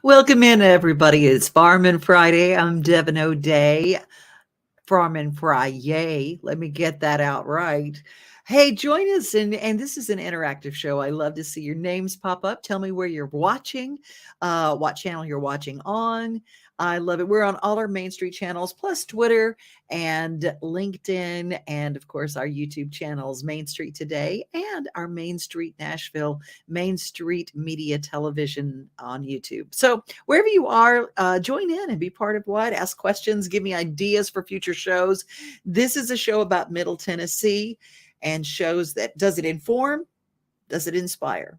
Welcome in, everybody. It's Farmin Friday. I'm Devin O'Day. Farmin Friyay. Let me get that out right. Hey, join us, and this is an interactive show. I love to see your names pop up. Tell me where you're watching, what channel you're watching on. I love it. We're on all our Main Street channels, plus Twitter and LinkedIn, and of course our YouTube channels, Main Street Today and our Main Street Nashville, Main Street Media Television on YouTube. So wherever you are, join in and be part of what? Ask questions, give me ideas for future shows. This is a show about Middle Tennessee and shows that, does it inform? Does it inspire?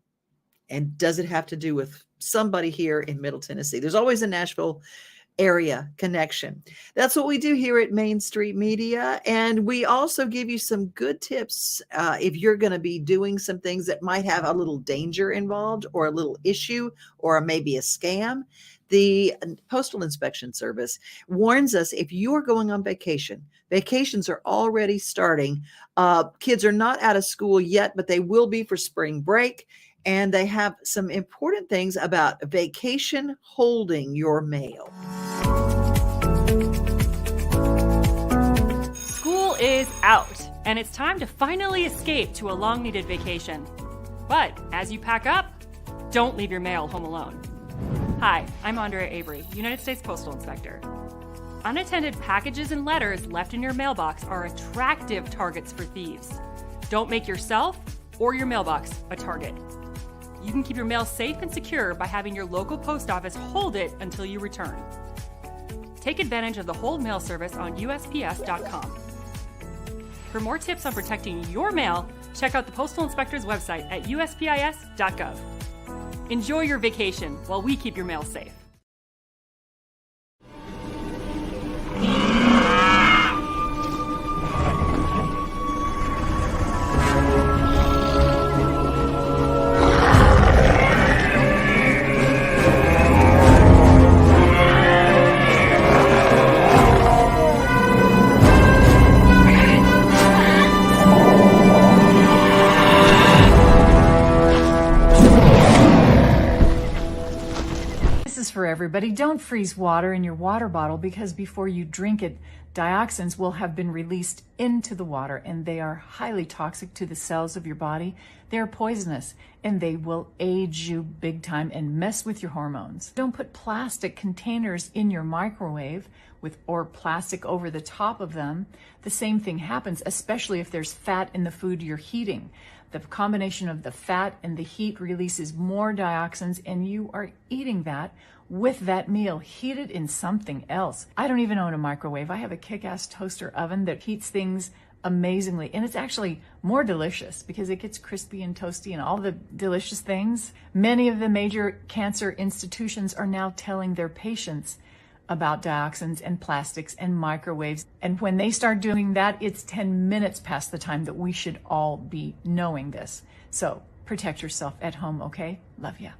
And does it have to do with somebody here in Middle Tennessee? There's always a Nashville area connection. That's what we do here at Main Street Media. And we also give you some good tips if you're going to be doing some things that might have a little danger involved or a little issue or maybe a scam. The Postal Inspection Service warns us if you're going on vacation, vacations are already starting. Kids are not out of school yet, but they will be for spring break. And they have some important things about vacation holding your mail. School is out, and it's time to finally escape to a long-needed vacation. But as you pack up, don't leave your mail home alone. Hi, I'm Andrea Avery, United States Postal Inspector. Unattended packages and letters left in your mailbox are attractive targets for thieves. Don't make yourself or your mailbox a target. You can keep your mail safe and secure by having your local post office hold it until you return. Take advantage of the Hold Mail service on USPS.com. For more tips on protecting your mail, check out the Postal Inspector's website at USPIS.gov. Enjoy your vacation while we keep your mail safe. For everybody, don't freeze water in your water bottle because before you drink it, dioxins will have been released into the water and they are highly toxic to the cells of your body. They're poisonous and they will age you big time and mess with your hormones. Don't put plastic containers in your microwave or plastic over the top of them. The same thing happens, especially if there's fat in the food you're heating. The combination of the fat and the heat releases more dioxins and you are eating that with that meal heated in something else. I don't even own a microwave. I have a kick-ass toaster oven that heats things amazingly. And it's actually more delicious because it gets crispy and toasty and all the delicious things. Many of the major cancer institutions are now telling their patients about dioxins and plastics and microwaves. And when they start doing that, it's 10 minutes past the time that we should all be knowing this. So protect yourself at home, okay? Love ya.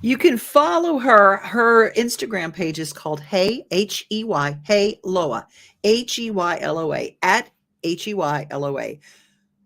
You can follow her. Her Instagram page is called Hey, H-E-Y, Hey Loa, H-E-Y-L-O-A, at H-E-Y-L-O-A.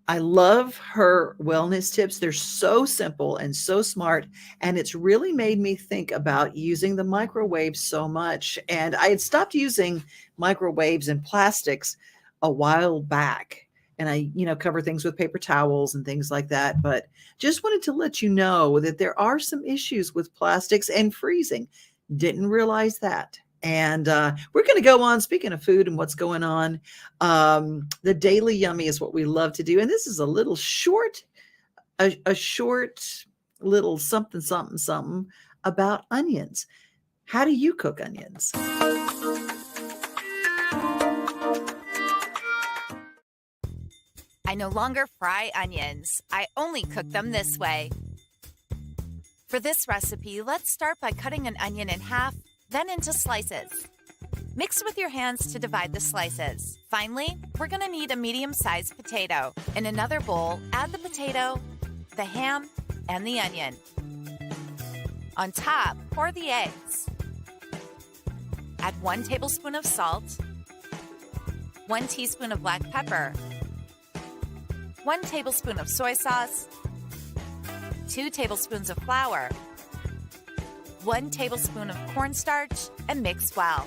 I love her wellness tips. They're so simple and so smart. And it's really made me think about using the microwave so much. And I had stopped using microwaves and plastics a while back. And I, cover things with paper towels and things like that. But just wanted to let you know that there are some issues with plastics and freezing. Didn't realize that. And we're going to go on. Speaking of food and what's going on, the Daily Yummy is what we love to do. And this is a little short, a short little something about onions. How do you cook onions? I no longer fry onions. I only cook them this way. For this recipe, let's start by cutting an onion in half, then into slices. Mix with your hands to divide the slices. Finally, we're going to need a medium-sized potato. In another bowl, add the potato, the ham, and the onion. On top, pour the eggs. Add 1 tablespoon of salt, 1 teaspoon of black pepper, 1 tablespoon of soy sauce, 2 tablespoons of flour, 1 tablespoon of cornstarch, and mix well.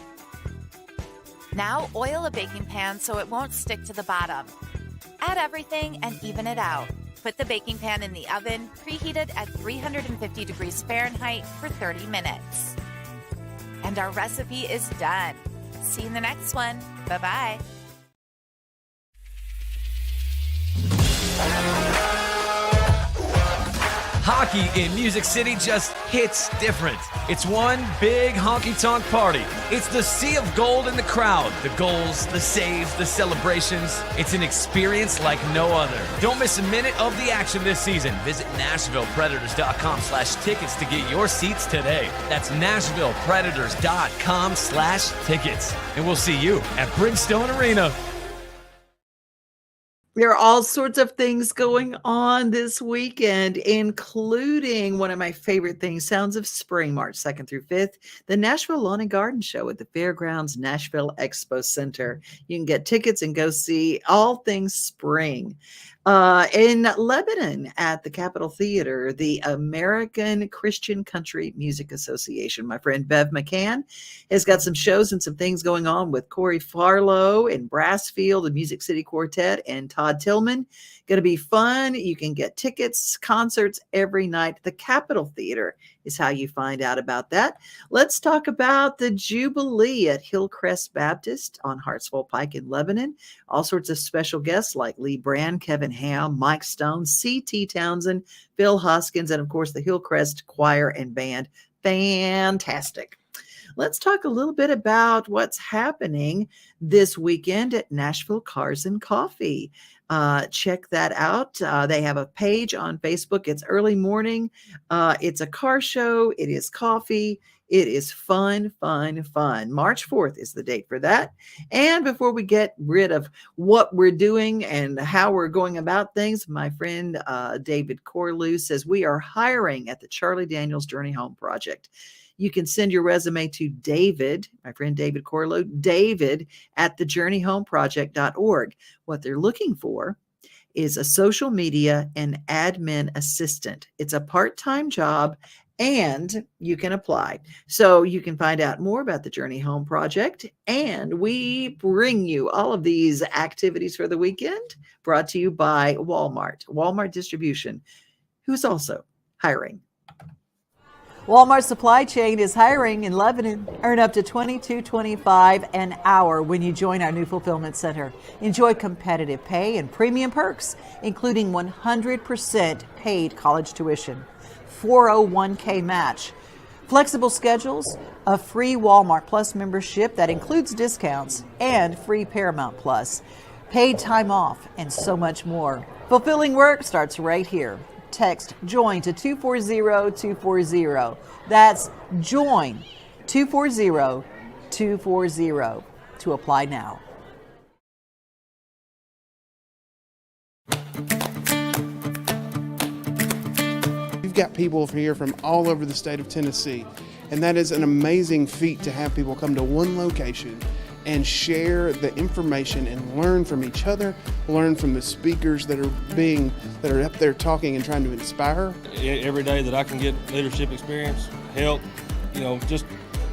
Now oil a baking pan so it won't stick to the bottom. Add everything and even it out. Put the baking pan in the oven, preheated at 350 degrees Fahrenheit for 30 minutes. And our recipe is done. See you in the next one. Bye-bye. Hockey in Music City just hits different. It's one big honky-tonk party. It's the sea of gold in the crowd. The goals, the saves, the celebrations. It's an experience like no other. Don't miss a minute of the action this season. Visit NashvillePredators.com/tickets to get your seats today. That's NashvillePredators.com/tickets. And we'll see you at Bridgestone Arena. There are all sorts of things going on this weekend, including one of my favorite things, Sounds of Spring, March 2nd through 5th, the Nashville Lawn and Garden Show at the Fairgrounds Nashville Expo Center. You can get tickets and go see all things spring. In Lebanon at the Capitol Theater, the American Christian Country Music Association. My friend Bev McCann has got some shows and some things going on with Corey Farlow and Brassfield, the Music City Quartet, and Todd Tillman. Going to be fun. You can get tickets, concerts every night. The Capitol Theater is how you find out about that. Let's talk about the Jubilee at Hillcrest Baptist on Hartsville Pike in Lebanon. All sorts of special guests like Lee Brand, Kevin Ham, Mike Stone, C.T. Townsend, Phil Hoskins, and of course the Hillcrest Choir and Band. Fantastic. Let's talk a little bit about what's happening this weekend at Nashville Cars and Coffee. Check that out. They have a page on Facebook. It's early morning. It's a car show. It is coffee. It is fun, fun, fun. March 4th is the date for that. And before we get rid of what we're doing and how we're going about things, my friend David Corlew says we are hiring at the Charlie Daniels Journey Home Project. You can send your resume to David, my friend David Corlew, David at thejourneyhomeproject.org. What they're looking for is a social media and admin assistant. It's a part-time job and you can apply. So you can find out more about the Journey Home Project. And we bring you all of these activities for the weekend brought to you by Walmart Distribution, who's also hiring. Walmart Supply Chain is hiring in Lebanon. Earn up to $22.25 an hour when you join our new fulfillment center. Enjoy competitive pay and premium perks, including 100% paid college tuition, 401k match, flexible schedules, a free Walmart Plus membership that includes discounts, and free Paramount Plus, paid time off, and so much more. Fulfilling work starts right here. Text JOIN to 240-240. That's JOIN 240-240 to apply now. We've got people here from all over the state of Tennessee, and that is an amazing feat to have people come to one location and share the information and learn from each other, learn from the speakers that are up there talking and trying to inspire. Every day that I can get leadership experience, help, just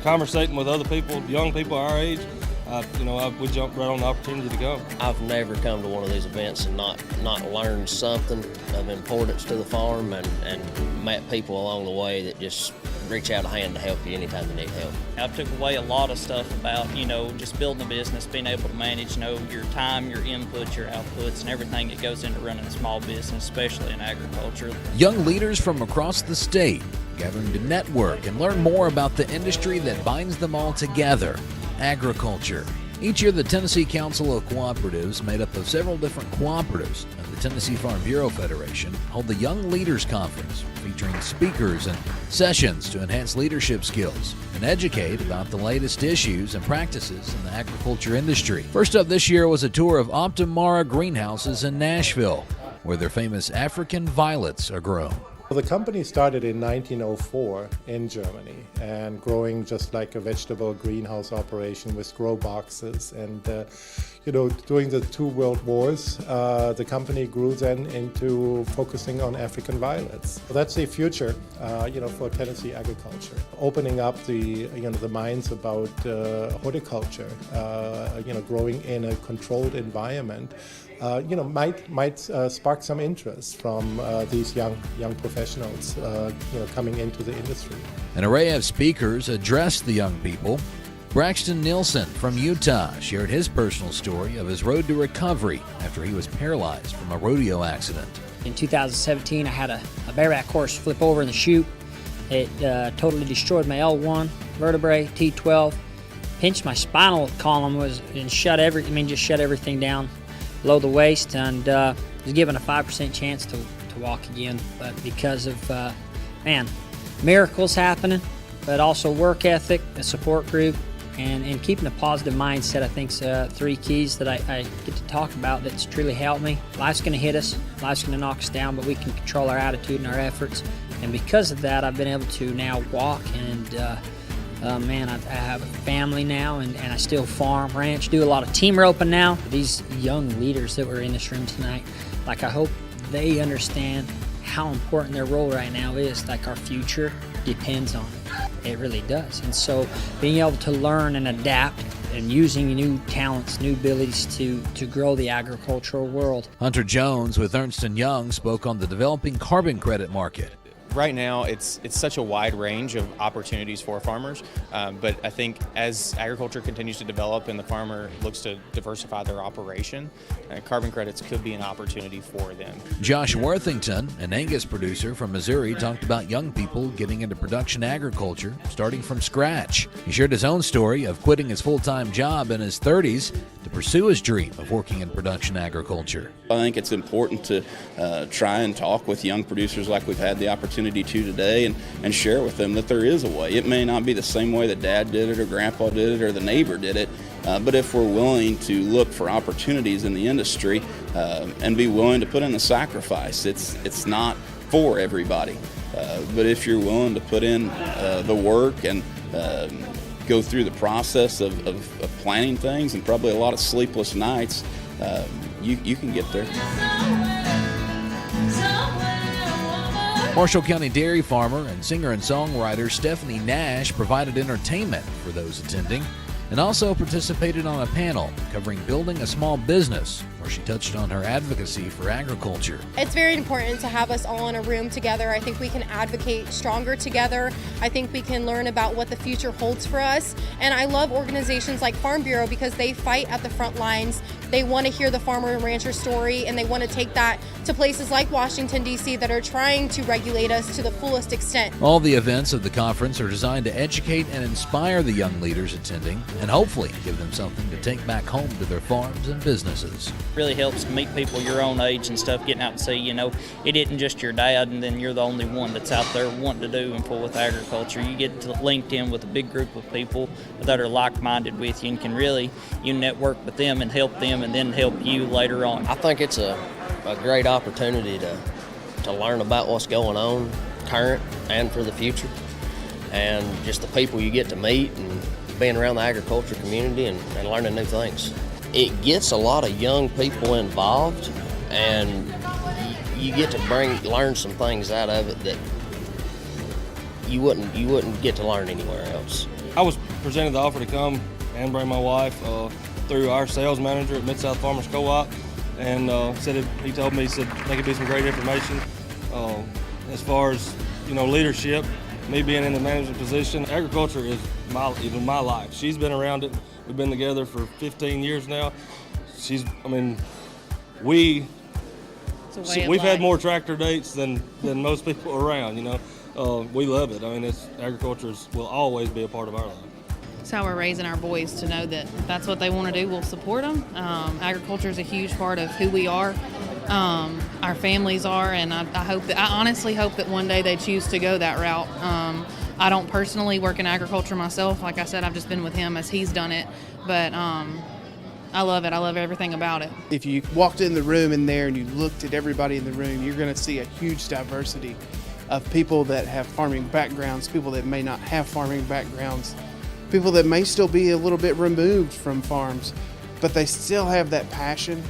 conversating with other people, young people our age, we jump right on the opportunity to go. I've never come to one of these events and not learned something of importance to the farm and met people along the way that just reach out a hand to help you anytime you need help. I took away a lot of stuff about, just building a business, being able to manage, your time, your inputs, your outputs, and everything that goes into running a small business, especially in agriculture. Young leaders from across the state gathering to network and learn more about the industry that binds them all together, agriculture. Each year, the Tennessee Council of Cooperatives, made up of several different cooperatives of the Tennessee Farm Bureau Federation, hold the Young Leaders Conference, featuring speakers and sessions to enhance leadership skills and educate about the latest issues and practices in the agriculture industry. First up this year was a tour of Optimara greenhouses in Nashville, where their famous African violets are grown. The company started in 1904 in Germany and growing just like a vegetable greenhouse operation with grow boxes. And during the 2 world wars, the company grew then into focusing on African violets. That's the future, for Tennessee agriculture. Opening up the minds about horticulture, growing in a controlled environment, might spark some interest from these young professionals, coming into the industry. An array of speakers addressed the young people. Braxton Nielsen from Utah shared his personal story of his road to recovery after he was paralyzed from a rodeo accident. In 2017, I had a bareback horse flip over in the chute. It totally destroyed my L1 vertebrae, T12, pinched my spinal column, just shut everything down below the waist, and was given a 5% chance to walk again. But because of, miracles happening, but also work ethic, a support group, and keeping a positive mindset, I think, is 3 keys that I get to talk about that's truly helped me. Life's going to hit us, life's going to knock us down, but we can control our attitude and our efforts. And because of that, I've been able to now walk, and I have a family now, and I still farm, ranch, do a lot of team roping now. These young leaders that were in this room tonight, I hope they understand how important their role right now is. Our future depends on it. It really does. And so being able to learn and adapt and using new talents, new abilities to grow the agricultural world. Hunter Jones with Ernst & Young spoke on the developing carbon credit market. Right now, it's such a wide range of opportunities for farmers, but I think as agriculture continues to develop and the farmer looks to diversify their operation, carbon credits could be an opportunity for them. Josh Worthington, an Angus producer from Missouri, talked about young people getting into production agriculture, starting from scratch. He shared his own story of quitting his full-time job in his 30s to pursue his dream of working in production agriculture. I think it's important to try and talk with young producers like we've had the opportunity to today, and share with them that there is a way. It may not be the same way that Dad did it or Grandpa did it or the neighbor did it, but if we're willing to look for opportunities in the industry and be willing to put in the sacrifice, it's not for everybody. But if you're willing to put in the work and go through the process of planning things and probably a lot of sleepless nights, you can get there. Marshall County dairy farmer and singer and songwriter Stephanie Nash provided entertainment for those attending and also participated on a panel covering building a small business, where she touched on her advocacy for agriculture. It's very important to have us all in a room together. I think we can advocate stronger together. I think we can learn about what the future holds for us. And I love organizations like Farm Bureau because they fight at the front lines. They want to hear the farmer and rancher story, and they want to take that to places like Washington, D.C. that are trying to regulate us to the fullest extent. All the events of the conference are designed to educate and inspire the young leaders attending and hopefully give them something to take back home to their farms and businesses. Really helps to meet people your own age and stuff, getting out and see, it isn't just your dad and then you're the only one that's out there wanting to do and full with agriculture. You get linked in with a big group of people that are like-minded with you and can really, network with them and help them and then help you later on. I think it's a great opportunity to learn about what's going on current and for the future, and just the people you get to meet and being around the agriculture community and learning new things. It gets a lot of young people involved, and you get to learn some things out of it that you wouldn't get to learn anywhere else. I was presented the offer to come and bring my wife through our sales manager at Mid-South Farmers Co-op, and he told me there could be some great information as far as leadership. Me being in the management position, agriculture is my life. She's been around it. We've been together for 15 years now. We've had more tractor dates than most people around. We love it. Agriculture will always be a part of our life. It's how we're raising our boys to know that if that's what they want to do, we'll support them. Agriculture is a huge part of who we are. Our families are, and I honestly hope that one day they choose to go that route. I don't personally work in agriculture myself. Like I said, I've just been with him as he's done it, but I love it. I love everything about it. If you walked in the room in there and you looked at everybody in the room, you're going to see a huge diversity of people that have farming backgrounds, people that may not have farming backgrounds, people that may still be a little bit removed from farms, but they still have that passion.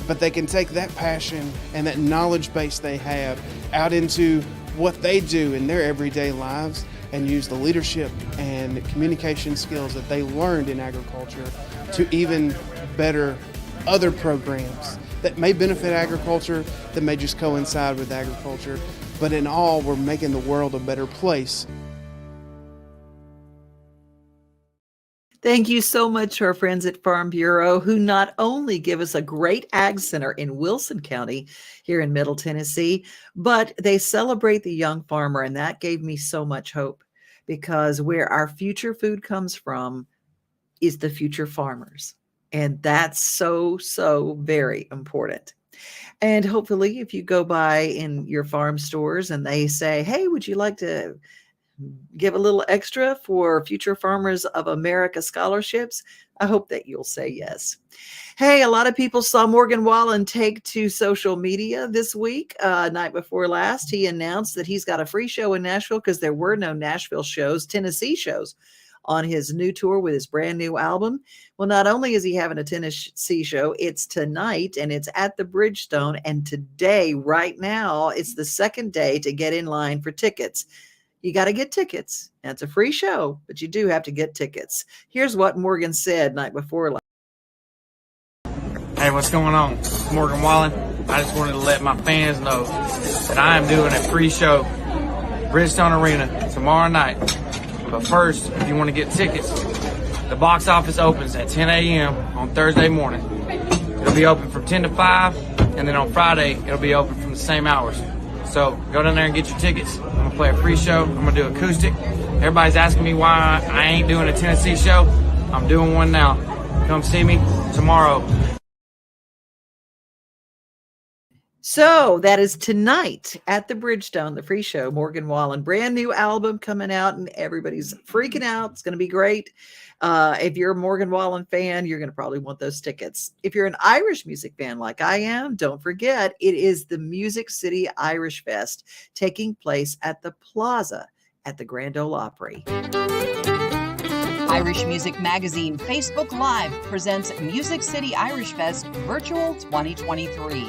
But they can take that passion and that knowledge base they have out into what they do in their everyday lives and use the leadership and communication skills that they learned in agriculture to even better other programs that may benefit agriculture, that may just coincide with agriculture. But in all, we're making the world a better place. Thank you so much to our friends at Farm Bureau, who not only give us a great ag center in Wilson County here in Middle Tennessee, but they celebrate the young farmer. And that gave me so much hope, because where our future food comes from is the future farmers. And that's so, so very important. And hopefully if you go by in your farm stores and they say, hey, would you like to give a little extra for Future Farmers of America scholarships, I hope that you'll say yes. Hey, a lot of people saw Morgan Wallen take to social media this week. Night before last, he announced that he's got a free show in Nashville because there were no Nashville shows, Tennessee shows, on his new tour with his brand new album. Well, not only is he having a Tennessee show, it's tonight and it's at the Bridgestone. And today, right now, it's the second day to get in line for tickets. You got to get tickets. And it's a free show, but you do have to get tickets. Here's what Morgan said night before. Hey, what's going on? Morgan Wallen. I just wanted to let my fans know that I am doing a free show, Bridgestone Arena, tomorrow night. But first, if you want to get tickets, the box office opens at 10 a.m. on Thursday morning. It'll be open from 10 to 5, and then on Friday, it'll be open from the same hours. So go down there and get your tickets. I'm going to play a free show. I'm going to do acoustic. Everybody's asking me why I ain't doing a Tennessee show. I'm doing one now. Come see me tomorrow. So that is tonight at the Bridgestone, the free show. Morgan Wallen, brand new album coming out, and everybody's freaking out. It's going to be great. If you're a Morgan Wallen fan, you're going to probably want those tickets. If you're an Irish music fan like I am, don't forget, it is the Music City Irish Fest taking place at the Plaza at the Grand Ole Opry. Irish Music Magazine Facebook Live presents Music City Irish Fest Virtual 2023.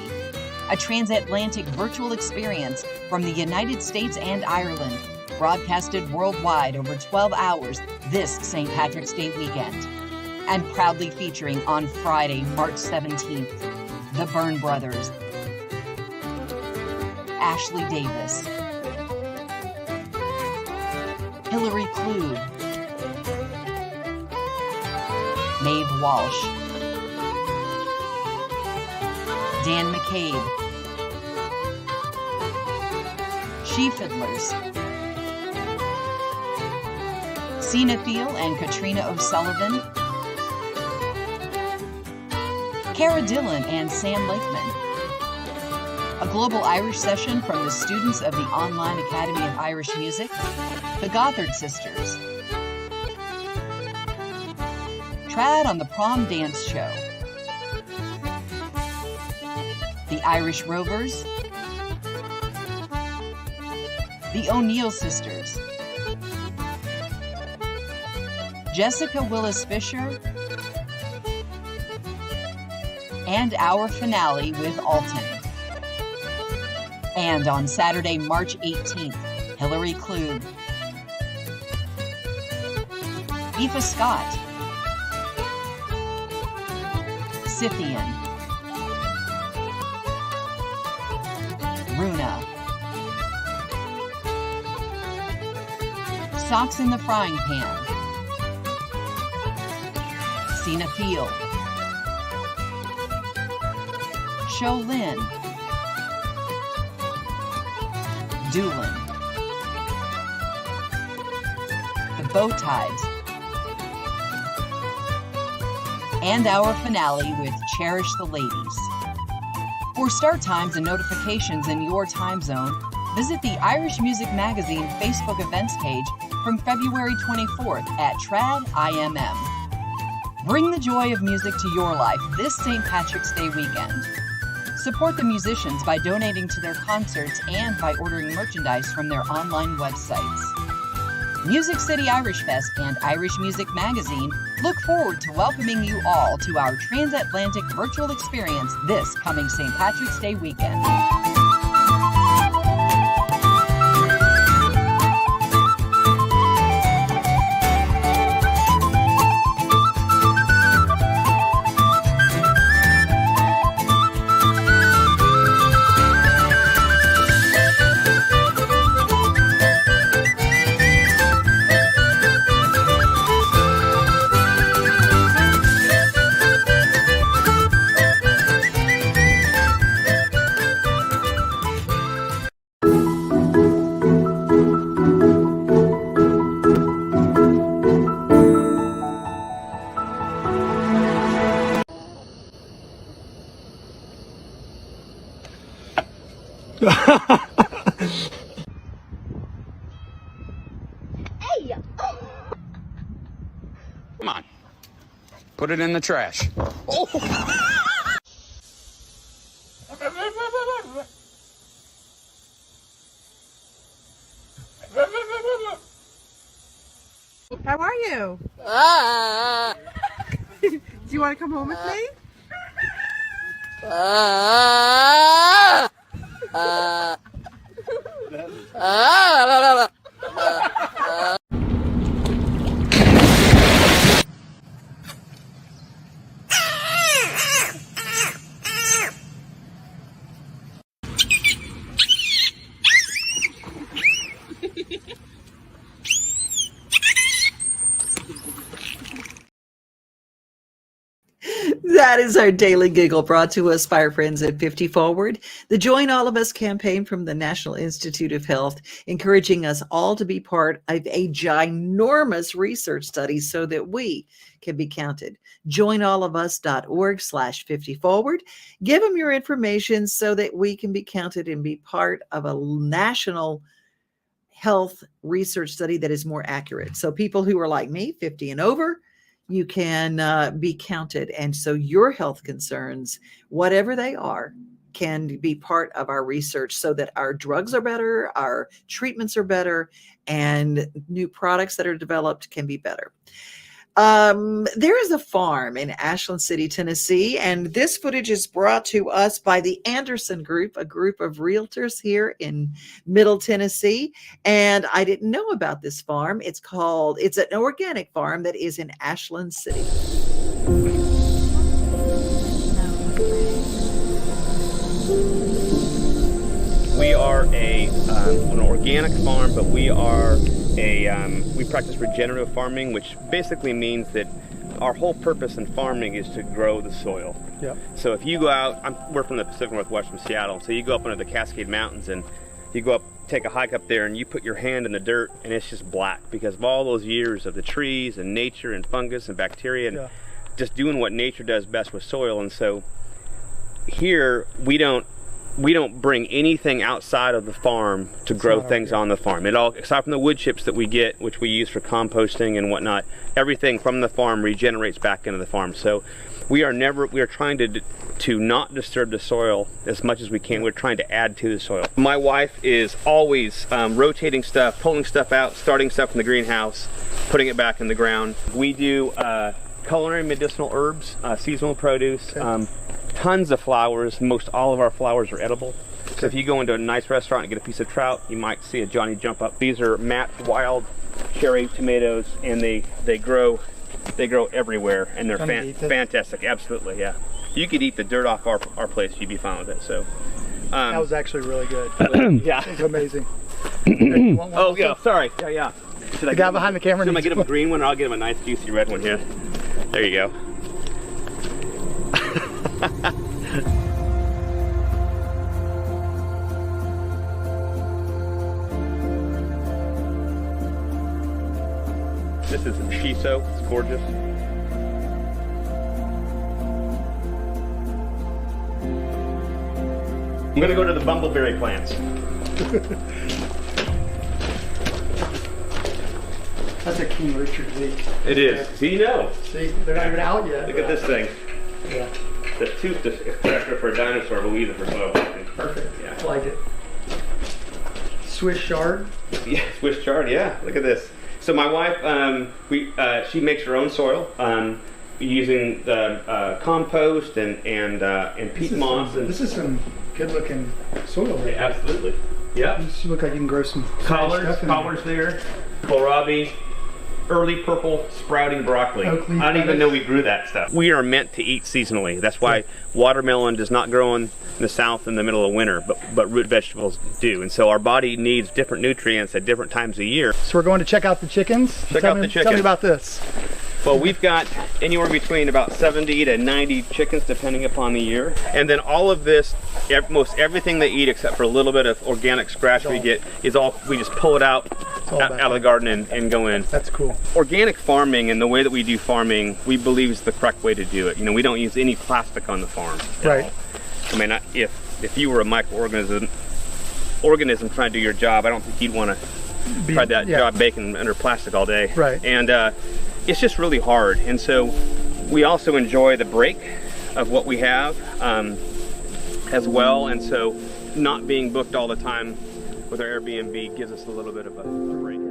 A transatlantic virtual experience from the United States and Ireland, broadcasted worldwide over 12 hours this St. Patrick's Day weekend. And proudly featuring on Friday, March 17th, the Byrne Brothers, Ashley Davis, Hillary Kluge, Maeve Walsh, Dan McCabe, She Fiddlers, Sina Thiel and Katrina O'Sullivan, Cara Dillon and Sam Lakeman. A global Irish session from the students of the Online Academy of Irish Music, the Gothard Sisters, Trad on the Prom Dance Show, the Irish Rovers, the O'Neill Sisters, Jessica Willis Fisher, and our finale with Alton. And on Saturday, March 18th, Hillary Kluge, Aoife Scott, Scythian, Runa, Socks in the Frying Pan, Sina Thiel, Sholin, Doolin, the Bowties, and our finale with Cherish the Ladies. For start times and notifications in your time zone, visit the Irish Music Magazine Facebook events page from February 24th at Trad IMM. Bring the joy of music to your life this St. Patrick's Day weekend. Support the musicians by donating to their concerts and by ordering merchandise from their online websites. Music City Irish Fest and Irish Music Magazine look forward to welcoming you all to our transatlantic virtual experience this coming St. Patrick's Day weekend. Come on. Put it in the trash. Oh. How are you? Do you want to come home with me? That is our Daily Giggle, brought to us by our friends at 50 Forward, the Join All of Us campaign from the National Institute of Health, encouraging us all to be part of a ginormous research study so that we can be counted. joinallofus.org/50forward. Give them your information so that we can be counted and be part of a national health research study that is more accurate. So people who are like me, 50 and over, you can be counted. And so your health concerns, whatever they are, can be part of our research so that our drugs are better, our treatments are better, and new products that are developed can be better. There is a farm in Ashland City, Tennessee, and this footage is brought to us by the Anderson Group, a group of realtors here in Middle Tennessee. And I didn't know about this farm. It's an organic farm that is in Ashland City. We are an organic farm, but we are we practice regenerative farming, which basically means that our whole purpose in farming is to grow the soil. Yep. So if you go out, we're from the Pacific Northwest, from Seattle, so you go up into the Cascade Mountains and you go up, take a hike up there, and you put your hand in the dirt and it's just black because of all those years of the trees and nature and fungus and bacteria and just doing what nature does best with soil. And so here we don't bring anything outside of the farm to grow things on the farm. It all, aside from the wood chips that we get, which we use for composting and whatnot, everything from the farm regenerates back into the farm. So we are trying to not disturb the soil as much as we can. We're trying to add to the soil. My wife is always rotating stuff, pulling stuff out, starting stuff in the greenhouse, putting it back in the ground. We do culinary medicinal herbs, seasonal produce, tons of flowers. Most all of our flowers are edible. So if you go into a nice restaurant and get a piece of trout, you might see a Johnny jump up. These are Matt's wild cherry tomatoes, and they grow everywhere, and they're fantastic. Absolutely, yeah. You could eat the dirt off our place, you'd be fine with it. So that was actually really good. Yeah, it was amazing. Oh yeah, sorry. Yeah. Should the guy behind the camera. Should I get him a green one, or I'll get him a nice juicy red one here? There you go. This is shiso. It's gorgeous. I'm gonna go to the bumbleberry plants. That's a King Richard leek. It is. See, you know. See, they're not even out yet. Look at this thing. Yeah. the tooth extractor for a dinosaur, but we use it for soil blocking. Perfect. Yeah. I like it. Swiss chard. Yeah, Swiss chard. Yeah, look at this. So my wife, she makes her own soil using the compost and peat moss. This is some good-looking soil. Right? Yeah, absolutely. Yeah. You look like you can grow some collards there. Kohlrabi. Early purple sprouting broccoli. I didn't even know we grew that stuff. We are meant to eat seasonally. That's why watermelon does not grow in the south in the middle of winter, but root vegetables do. And so our body needs different nutrients at different times of year. So we're going to check out the chickens. Tell me about this. Well, we've got anywhere between about 70 to 90 chickens depending upon the year. And then all of this, most everything they eat except for a little bit of organic scratch we get is all, we just pull it out of the garden and go in. That's cool. Organic farming and the way that we do farming, we believe is the correct way to do it. You know, we don't use any plastic on the farm. Right. I mean, if you were a microorganism trying to do your job, I don't think you'd want to try that job baking under plastic all day. Right. And it's just really hard. And so we also enjoy the break of what we have as well. And so not being booked all the time with our Airbnb gives us a little bit of a break.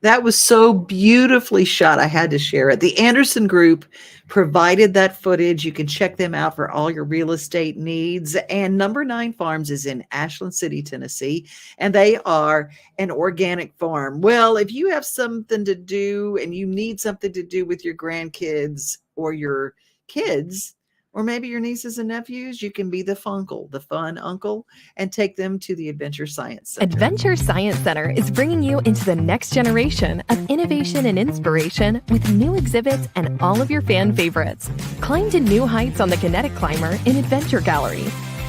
That was so beautifully shot. I had to share it. The Anderson Group provided that footage. You can check them out for all your real estate needs. And Number 9 Farms is in Ashland City, Tennessee, and they are an organic farm. Well, if you have something to do and you need something to do with your grandkids or your kids, or maybe your nieces and nephews, you can be the funkle, the fun uncle, and take them to the Adventure Science Center. Adventure Science Center is bringing you into the next generation of innovation and inspiration with new exhibits and all of your fan favorites. Climb to new heights on the Kinetic Climber in Adventure Gallery.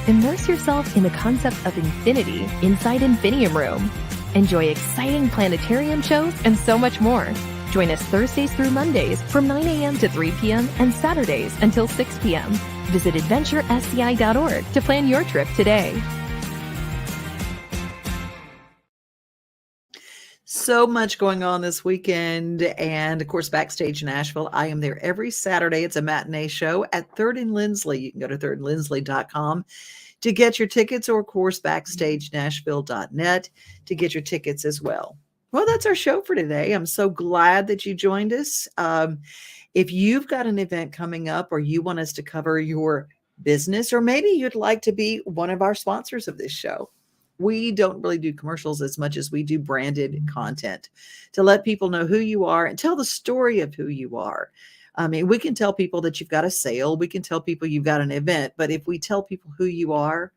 Immerse yourself in the concept of infinity inside Infinium Room. Enjoy exciting planetarium shows and so much more. Join us Thursdays through Mondays from 9 a.m. to 3 p.m. and Saturdays until 6 p.m. Visit adventuresci.org to plan your trip today. So much going on this weekend. And of course, Backstage Nashville. I am there every Saturday. It's a matinee show at 3rd and Lindsley. You can go to 3rdandlindsley.com to get your tickets, or of course, BackstageNashville.net to get your tickets as well. Well, that's our show for today. I'm so glad that you joined us. If you've got an event coming up, or you want us to cover your business, or maybe you'd like to be one of our sponsors of this show, we don't really do commercials as much as we do branded content to let people know who you are and tell the story of who you are. I mean, we can tell people that you've got a sale. We can tell people you've got an event. But if we tell people who you are,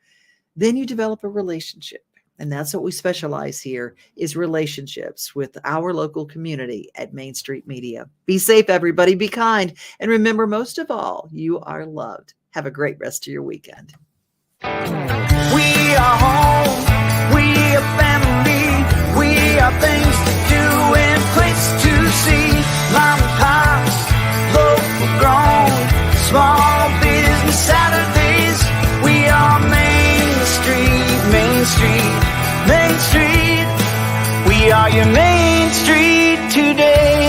then you develop a relationship. And that's what we specialize here, is relationships with our local community at Main Street Media. Be safe, everybody. Be kind. And remember, most of all, you are loved. Have a great rest of your weekend. We are home. We are family. We are things to do and places to see. Mom and pops, local grown, small business Saturdays. We are Main Street, Main Street. Main Street, we are your Main Street today.